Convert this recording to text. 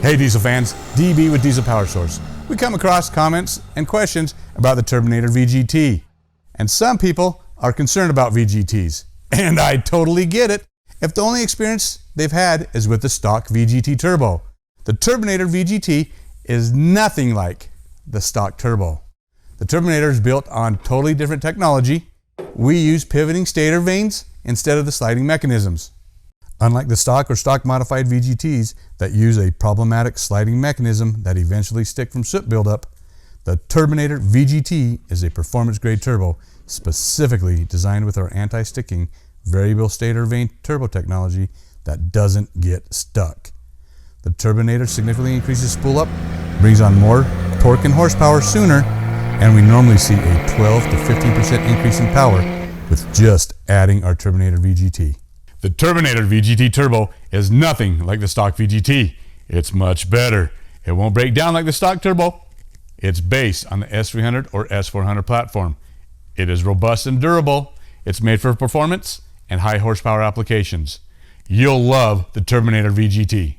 Hey diesel fans, DB with Diesel Power Source. We come across comments and questions about the Turbonator VGT. And some people are concerned about VGTs. And I totally get it if the only experience they've had is with the stock VGT Turbo. The Turbonator VGT is nothing like the stock Turbo. The Turbonator is built on totally different technology. We use pivoting stator vanes instead of the sliding mechanisms. Unlike the stock or stock modified VGTs that use a problematic sliding mechanism that eventually stick from soot buildup, the Turbonator VGT is a performance grade turbo specifically designed with our anti-sticking variable stator vane turbo technology that doesn't get stuck. The Turbonator significantly increases spool up, brings on more torque and horsepower sooner, and we normally see a 12 to 15% increase in power with just adding our Turbonator VGT. The Turbonator VGT Turbo is nothing like the stock VGT. It's much better. It won't break down like the stock Turbo. It's based on the S300 or S400 platform. It is robust and durable. It's made for performance and high horsepower applications. You'll love the Turbonator VGT.